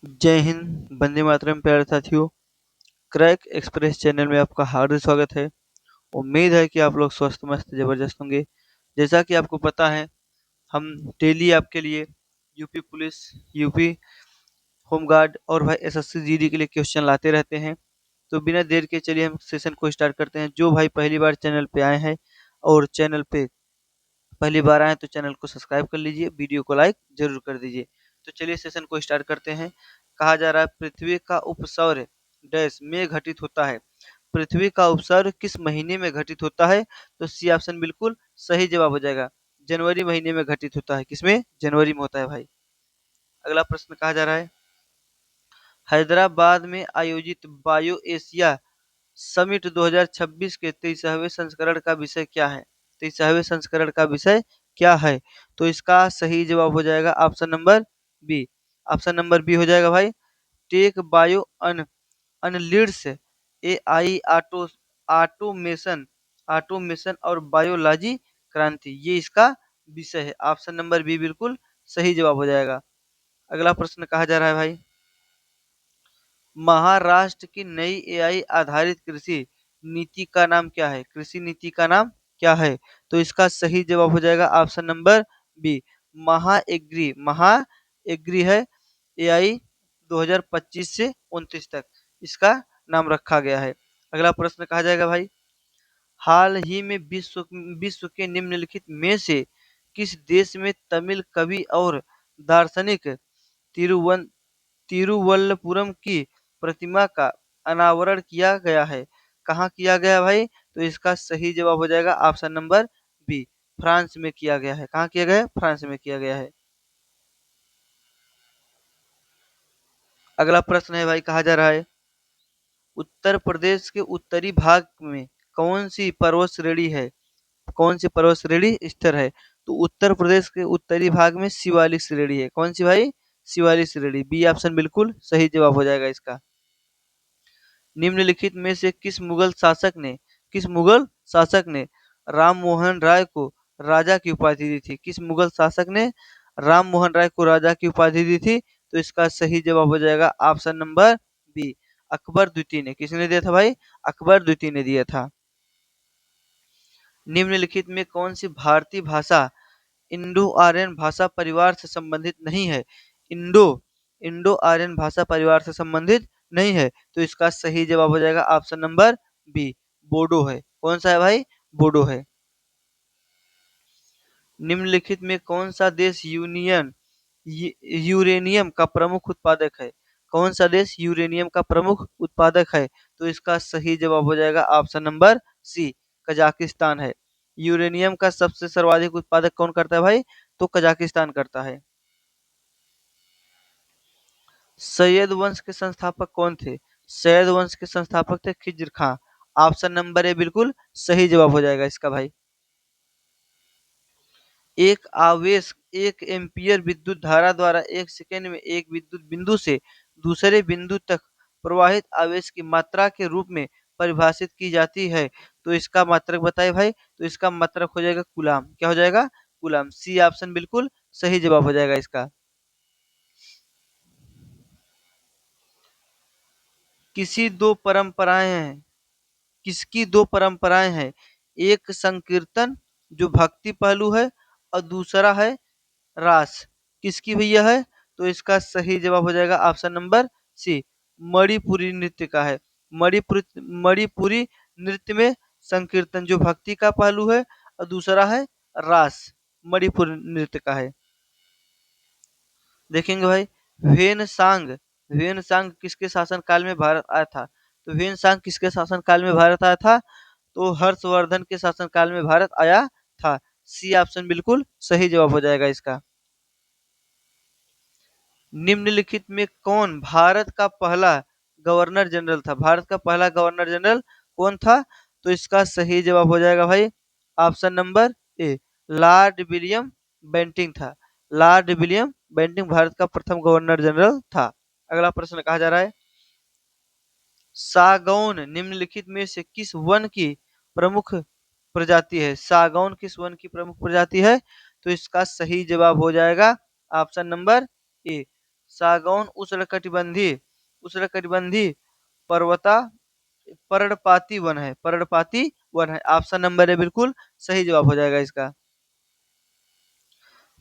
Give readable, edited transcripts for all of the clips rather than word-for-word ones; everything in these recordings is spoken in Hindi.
जय हिंद, वंदे मातरम प्यारे साथियों। क्रैक एक्सप्रेस चैनल में आपका हार्दिक स्वागत है। उम्मीद है कि आप लोग स्वस्थ मस्त जबरदस्त होंगे। जैसा कि आपको पता है, हम डेली आपके लिए यूपी पुलिस, यूपी होमगार्ड और भाई एसएससी जीडी के लिए क्वेश्चन लाते रहते हैं। तो बिना देर के चलिए हम सेशन को स्टार्ट करते हैं। जो भाई पहली बार चैनल पे आए हैं और चैनल पे पहली बार आए तो चैनल को सब्सक्राइब कर लीजिए, वीडियो को लाइक जरूर कर दीजिए। तो चलिए सेशन को स्टार्ट करते हैं। कहा जा रहा है पृथ्वी का उपसौर डैश में घटित होता है। पृथ्वी का उपसौर किस महीने में घटित होता है? तो सी ऑप्शन बिल्कुल सही जवाब हो जाएगा। जनवरी महीने में घटित होता है। किसमें? जनवरी में होता है भाई। अगला प्रश्न कहा जा रहा है, हैदराबाद में आयोजित बायो एशिया समिट 2026 के 23वें संस्करण का विषय क्या है? 23वें संस्करण का विषय क्या है? तो इसका सही जवाब हो जाएगा option number B. Option number B हो जाएगा भाई, टेक बायो अनलीड्स एआई ऑटोमेशन ऑटोमेशन और बायोलॉजी क्रांति, ये इसका विषय है। ऑप्शन नंबर बी बिल्कुल सही जवाब हो जाएगा। अगला प्रश्न कहा जा रहा है भाई, महाराष्ट्र की नई एआई आधारित कृषि नीति का नाम क्या है? कृषि नीति का नाम क्या है? तो इसका सही जवाब हो जाएगा ऑप्शन नंबर बी, महा एग्री है। एआई 2025 से 29 तक इसका नाम रखा गया है। अगला प्रश्न कहा जाएगा भाई, हाल ही में विश्व के निम्नलिखित में से किस देश में तमिल कवि और दार्शनिक तिरुवन तिरुवल्लपुरम की प्रतिमा का अनावरण किया गया है? कहाँ किया गया भाई? तो इसका सही जवाब हो जाएगा ऑप्शन नंबर बी, फ्रांस में किया गया है। कहाँ किया गया है? फ्रांस में किया गया है। अगला प्रश्न है भाई, कहा जा रहा है, उत्तर प्रदेश के उत्तरी भाग में कौन सी पर्वत श्रेणी है? कौन सी पर्वत श्रेणी स्थिर है? तो उत्तर प्रदेश के उत्तरी भाग में शिवालिक श्रेणी है। कौन सी भाई? शिवालिक श्रेणी। बी ऑप्शन बिल्कुल सही जवाब हो जाएगा इसका। निम्नलिखित में से किस मुगल शासक ने राम मोहन राय को राजा की उपाधि दी थी? किस मुगल शासक ने राम मोहन राय को राजा की उपाधि दी थी? तो इसका सही जवाब हो जाएगा ऑप्शन नंबर बी, अकबर द्वितीय ने। किसने दिया था भाई? अकबर द्वितीय ने दिया था। निम्नलिखित में कौन सी भारतीय भाषा इंडो आर्यन भाषा परिवार से संबंधित नहीं है? इंडो इंडो आर्यन भाषा परिवार से संबंधित नहीं है। तो इसका सही जवाब हो जाएगा ऑप्शन नंबर बी, बोडो है। कौन सा है भाई? बोडो है। निम्नलिखित में कौन सा देश यूरेनियम का प्रमुख उत्पादक है? कौन सा देश यूरेनियम का प्रमुख उत्पादक है? तो इसका सही जवाब हो जाएगा ऑप्शन नंबर सी, कजाकिस्तान है। यूरेनियम का सबसे सर्वाधिक उत्पादक कौन करता है भाई? तो कजाकिस्तान करता है। सैयद वंश के संस्थापक कौन थे? सैयद वंश के संस्थापक थे खिज्र खां। ऑप्शन नंबर ए बिल्कुल सही जवाब हो जाएगा इसका भाई। एक आवेश 1 एम्पीयर विद्युत धारा द्वारा 1 सेकंड में एक विद्युत बिंदु से दूसरे बिंदु तक प्रवाहित आवेश की मात्रा के रूप में परिभाषित की जाती है। तो इसका मात्रक बताइए भाई। तो इसका मात्रक हो जाएगा कूलाम। क्या हो जाएगा? कूलाम। सी ऑप्शन बिल्कुल सही जवाब हो जाएगा इसका। किसी दो परंपराएं हैं किसकी दो परंपराएं हैं? एक संकीर्तन जो भक्ति पहलू है और दूसरा है रास। किसकी भैया है? तो इसका सही जवाब हो जाएगा ऑप्शन नंबर सी, मणिपुरी नृत्य का है। मणिपुरी नृत्य में संकीर्तन जो भक्ति का पहलू है और दूसरा है रास, मणिपुरी नृत्य का है। देखेंगे भाई, वेनसांग वेनसांग किसके शासन काल में भारत आया था? तो वेनसांग किसके शासन काल में भारत आया था? तो हर्षवर्धन के शासन काल में भारत आया था। सी ऑप्शन बिल्कुल सही जवाब हो जाएगा इसका। निम्नलिखित में कौन भारत का पहला गवर्नर जनरल था? भारत का पहला गवर्नर जनरल कौन था? तो इसका सही जवाब हो जाएगा भाई option number A, Lord William Bentinck था। लॉर्ड विलियम बेंटिंग भारत का प्रथम गवर्नर जनरल था। अगला प्रश्न कहा जा रहा है, सागौन निम्नलिखित में से किस वन की प्रमुख प्रजाति है? सागौन किस वन की प्रमुख प्रजाति है? तो इसका सही जवाब हो जाएगा ऑप्शन नंबर ए, सागौन उष्णकटिबंधी पर्वता पर्णपाती वन है, पर्णपाती वन है। ऑप्शन नंबर ए बिल्कुल सही जवाब हो जाएगा इसका।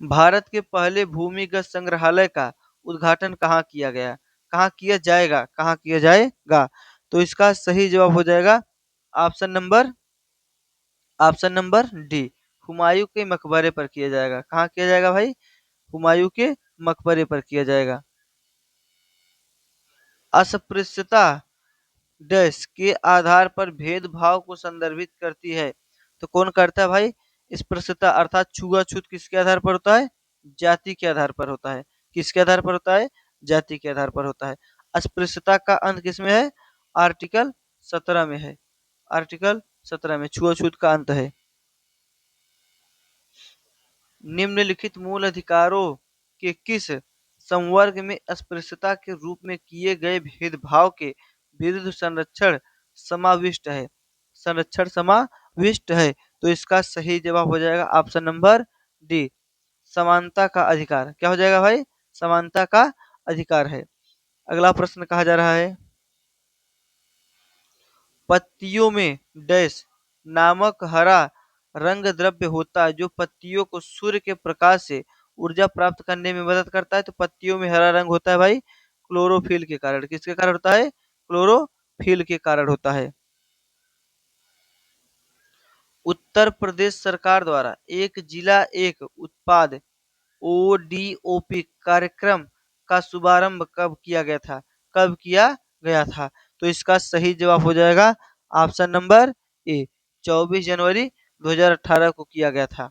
भारत के पहले भूमिगत संग्रहालय का उद्घाटन कहाँ किया गया, कहाँ किया जाएगा, कहाँ किया जाएगा? तो इसका सही जवाब हो जाएगा option number option number D, Humayun के मकबरे पर किया जाएगा। कहाँ किया जाएगा भाई? हुमायूं के मकबरे पर किया जाएगा। अस्पृश्यता डैश के आधार पर भेदभाव को संदर्भित करती है। तो कौन करता है भाई? स्पृश्यता अर्थात छुआछूत किसके आधार पर होता है? जाति के आधार पर होता है। किसके आधार पर होता है? जाति के आधार पर होता है। अस्पृश्यता का अंत किसमें है? आर्टिकल 17 में है। आर्टिकल 17 में छुआछूत का अंत है। निम्नलिखित मूल अधिकारों के किस संवर्ग में अस्पृश्यता के रूप में किए गए भेदभाव के विरुद्ध संरक्षण समाविष्ट है? संरक्षण समाविष्ट है। तो इसका सही जवाब हो जाएगा ऑप्शन नंबर डी, समानता का अधिकार। क्या हो जाएगा भाई? समानता का अधिकार है। अगला प्रश्न कहा जा रहा है, पत्तियों में डैश नामक हरा रंग द्रव्य होता है जो पत्तियों को सूर्य के प्रकाश से ऊर्जा प्राप्त करने में मदद करता है। तो पत्तियों में हरा रंग होता है भाई क्लोरोफिल के कारण। किसके कारण होता है? क्लोरोफिल के कारण होता है। उत्तर प्रदेश सरकार द्वारा एक जिला एक उत्पाद ओडीओपी कार्यक्रम का शुभारंभ कब किया गया था? कब किया गया था? तो इसका सही जवाब हो जाएगा ऑप्शन नंबर ए, 24 जनवरी 2018 को किया गया था।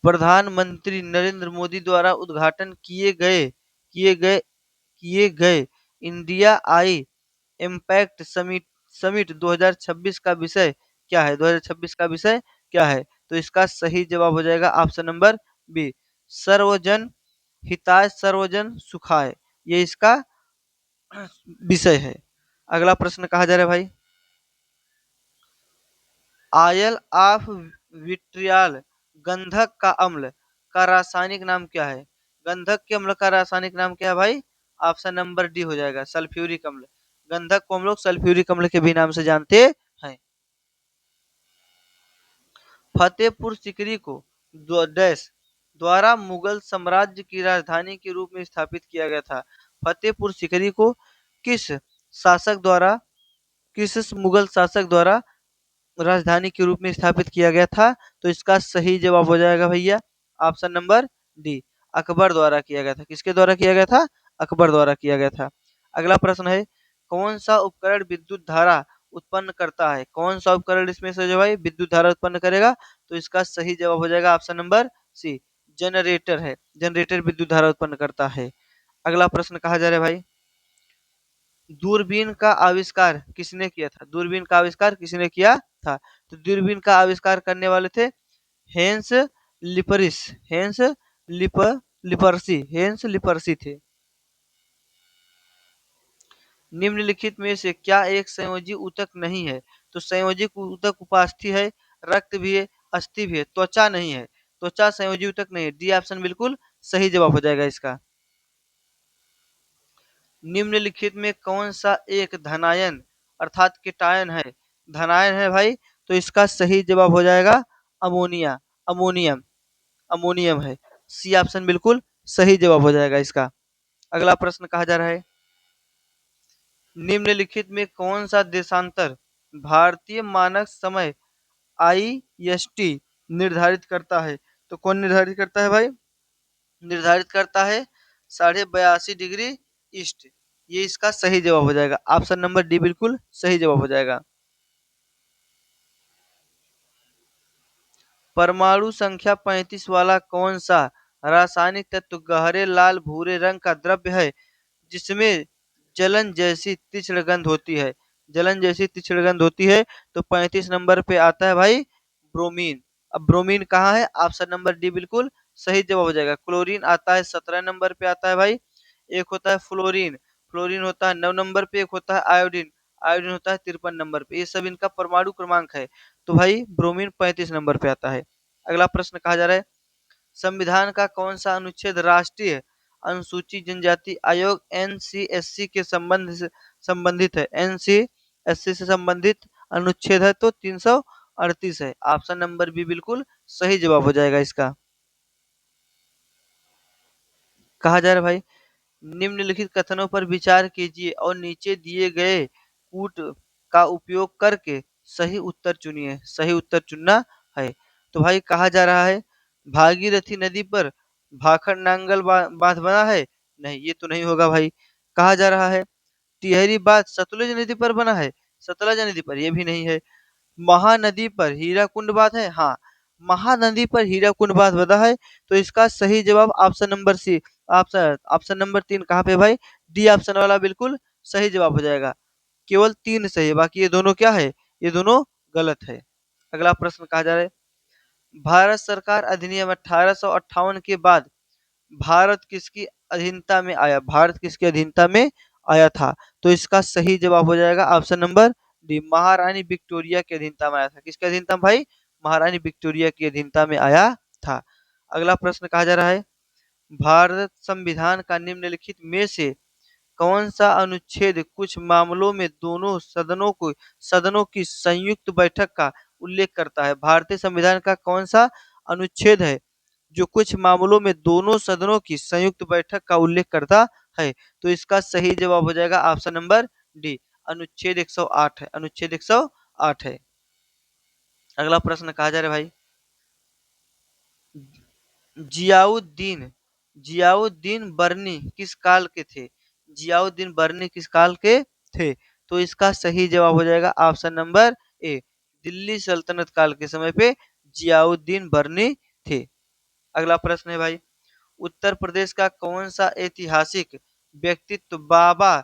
प्रधानमंत्री नरेंद्र मोदी द्वारा उद्घाटन किए गए इंडिया आई इम्पैक्ट समिट 2026 का विषय क्या है? 2026 का विषय क्या है? तो इसका सही जवाब हो जाएगा ऑप्शन नंबर बी, सर्वजन हिताय सर्वजन सुखाय। ये इसका विषय है। अगला प्रश्न कहा जा रहा है भाई, आयल ऑफ विट्रियल गंधक का अम्ल का रासायनिक नाम क्या है? गंधक के अम्ल का रासायनिक नाम क्या है भाई? ऑप्शन नंबर डी हो जाएगा, सल्फ्यूरिक अम्ल। गंधक को हम लोग सल्फ्यूरिक अम्ल के भी नाम से जानते हैं। फतेहपुर सिकरी को डैश द्वारा मुगल साम्राज्य की राजधानी के रूप में स्थापित किया गया था। फतेहपुर सिकरी को किस शासक द्वारा, किस मुगल शासक द्वारा राजधानी के रूप में स्थापित किया गया था? तो इसका सही जवाब हो जाएगा भैया ऑप्शन नंबर डी, अकबर द्वारा किया गया था। किसके द्वारा किया गया था? अकबर द्वारा किया गया था। अगला प्रश्न है, कौन सा उपकरण विद्युत धारा उत्पन्न करता है? कौन सा उपकरण इसमें से जो भाई विद्युत धारा उत्पन्न करेगा? तो इसका सही जवाब हो जाएगा ऑप्शन नंबर सी, जनरेटर है। जनरेटर विद्युत धारा उत्पन्न करता है। अगला प्रश्न कहा जा रहा है भाई, दूरबीन का आविष्कार किसने किया था? दूरबीन का आविष्कार किसने किया था? तो दूरबीन का आविष्कार करने वाले थे हेंस लिपरिस। हेंस लिप हेंस लिपरसी थे। निम्नलिखित में से क्या एक संयोजी ऊतक नहीं है? तो संयोजी ऊतक उपास्थि है, रक्त भी है, अस्थि भी है, त्वचा नहीं है। त्वचा संयोजी ऊतक नहीं है। डी ऑप्शन बिल्कुल सही जवाब हो जाएगा इसका। निम्नलिखित में कौन सा एक धनायन अर्थात कीटायन है? धनायन है भाई। तो इसका सही जवाब हो जाएगा अमोनिया, अमोनियम, अमोनियम है। सी ऑप्शन बिल्कुल सही जवाब हो जाएगा इसका। अगला प्रश्न कहा जा रहा है, निम्नलिखित में कौन सा देशांतर भारतीय मानक समय आईएसटी निर्धारित करता है? तो कौन निर्धारित करता है भाई? निर्धारित करता है 82.5 डिग्री ईस्ट। ये इसका सही जवाब हो जाएगा ऑप्शन नंबर डी बिल्कुल सही जवाब हो जाएगा। परमाणु संख्या 35 वाला कौन सा रासायनिक तत्व गहरे लाल भूरे रंग का द्रव्य है जिसमें जलन जैसी तीक्ष्ण गंध होती है? जलन जैसी तीक्ष्ण गंध होती है। तो 35 नंबर पे आता है भाई ब्रोमीन। अब ब्रोमीन कहाँ है? ऑप्शन नंबर डी बिल्कुल सही जवाब हो जाएगा। क्लोरीन आता है 17 नंबर पे आता है भाई। एक होता है फ्लोरीन, फ्लोरीन होता है 9 नंबर पे। एक होता है आयोडीन, आयोडीन होता है 53 नंबर पे। ये सब इनका परमाणु क्रमांक है। तो भाई ब्रोमीन 35 नंबर पे आता है। अगला प्रश्न कहा जा रहा है, संविधान का कौन सा अनुच्छेद राष्ट्रीय अनुसूचित जनजाति आयोग एनसीएससी के संबंध से संबंधित है? एनसीएससी से संबंधित अनुच्छेद है तो 338 है। ऑप्शन नंबर बी बिल्कुल सही जवाब हो जाएगा इसका। कहा जा रहा है भाई, निम्नलिखित कथनों पर विचार कीजिए और नीचे दिए गए कूट का उपयोग करके सही उत्तर चुनिए। सही उत्तर चुनना है। तो भाई कहा जा रहा है, भागीरथी नदी पर भाखड़ नांगल बांध बना है? नहीं, ये तो नहीं होगा भाई। कहा जा रहा है, टिहरी बांध सतलुज नदी पर बना है? सतलज नदी पर, ये भी नहीं है। महानदी पर हीराकुंड बांध है? हाँ, महानदी पर हीराकुंड बांध बना है। तो इसका सही जवाब option number C, option option number 3 कहाँ पे भाई? डी ऑप्शन वाला बिल्कुल सही जवाब हो जाएगा। केवल 3 सही है, बाकी ये दोनों क्या है? ये दोनों गलत है। अगला प्रश्न कहा जा रहा है, भारत सरकार अधिनियम 1858 के बाद भारत किसकी अधीनता में आया? भारत किसकी अधीनता में आया था? तो इसका सही जवाब हो जाएगा ऑप्शन नंबर डी, महारानी विक्टोरिया की अधीनता में आया था। किसकी अधीनता में भाई? महारानी विक्टोरिया की अधीनता में आया था। अगला प्रश्न कहा जा रहा है, भारत संविधान का निम्नलिखित में से कौन सा अनुच्छेद कुछ मामलों में दोनों सदनों की संयुक्त बैठक का उल्लेख करता है? भारतीय संविधान का कौन सा अनुच्छेद है जो कुछ मामलों में दोनों सदनों की संयुक्त बैठक का उल्लेख करता है? तो इसका सही जवाब हो जाएगा ऑप्शन नंबर डी, अनुच्छेद 108 है। अनुच्छेद 108 है। अगला प्रश्न कहा जा रहा है भाई, जियाउद्दीन जियाउद्दीन बर्नी किस काल के थे? जियाउद्दीन बर्नी किस काल के थे? तो इसका सही जवाब हो जाएगा ऑप्शन नंबर ए, दिल्ली सल्तनत काल के समय पे जियाउद्दीन बर्नी थे। अगला प्रश्न है भाई, उत्तर प्रदेश का कौन सा ऐतिहासिक व्यक्तित्व बाबा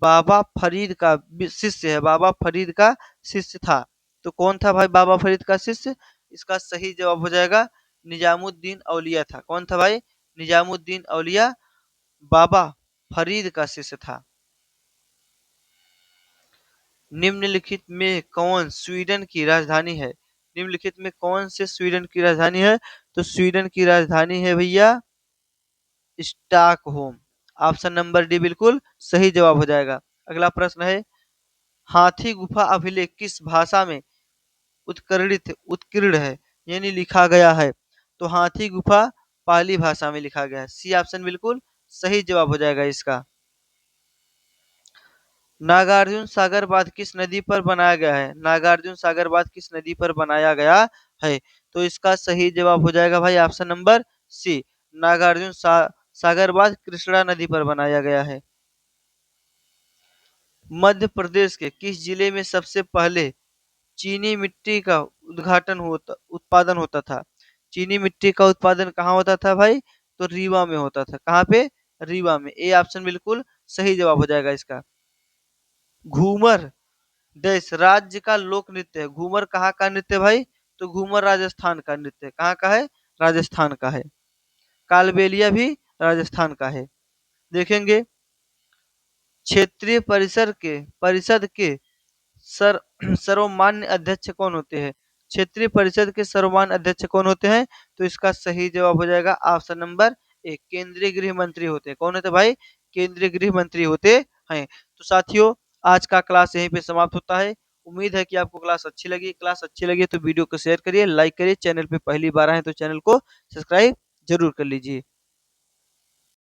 बाबा फरीद का शिष्य है? बाबा फरीद का शिष्य था। तो कौन था भाई बाबा फरीद का शिष्य? इसका सही जवाब हो जाएगा निजामुद्दीन औलिया था। कौन था भाई? निजामुद्दीन औलिया बाबा फरीद का शिष्य था। निम्नलिखित में कौन स्वीडन की राजधानी है? निम्नलिखित में कौन से स्वीडन की राजधानी है? तो स्वीडन की राजधानी है भैया स्टॉकहोम। ऑप्शन नंबर डी बिल्कुल सही जवाब हो जाएगा। अगला प्रश्न है, हाथी गुफा अभिलेख किस भाषा में उत्कीर्ण है यानी लिखा गया है? तो हाथी गुफा पाली भाषा में लिखा गया है। सी ऑप्शन बिल्कुल सही जवाब हो जाएगा इसका। नागार्जुन सागर बांध किस नदी पर बनाया गया है? नागार्जुन सागर बांध किस नदी पर बनाया गया है? तो इसका सही जवाब हो जाएगा भाई ऑप्शन नंबर सी, नागार्जुन सागर बांध कृष्णा नदी पर बनाया गया है। मध्य प्रदेश के किस जिले में सबसे पहले चीनी मिट्टी का उत्पादन होता था? चीनी मिट्टी का उत्पादन कहाँ होता था भाई? तो रीवा में होता था। कहाँ पे? रीवा में। ए ऑप्शन बिल्कुल सही जवाब हो जाएगा इसका। घूमर देश राज्य का लोक नृत्य है। घूमर कहाँ का नृत्य भाई? तो घूमर राजस्थान का नृत्य है। कहाँ का है? राजस्थान का है। कालबेलिया भी राजस्थान का है। देखेंगे, क्षेत्रीय परिषद के सर सर्वमान्य अध्यक्ष कौन होते हैं? क्षेत्रीय परिषद के सर्वमान्य अध्यक्ष कौन होते हैं? तो इसका सही जवाब हो जाएगा ऑप्शन नंबर एक, केंद्रीय गृह मंत्री होते हैं। कौन होते हैं भाई? केंद्रीय गृह मंत्री होते हैं। तो साथियों, आज का क्लास यहीं पे समाप्त होता है। उम्मीद है कि आपको क्लास अच्छी लगी। क्लास अच्छी लगी तो वीडियो को शेयर करिए, लाइक करिए। चैनल पे पहली बार आए तो चैनल को सब्सक्राइब जरूर कर लीजिए।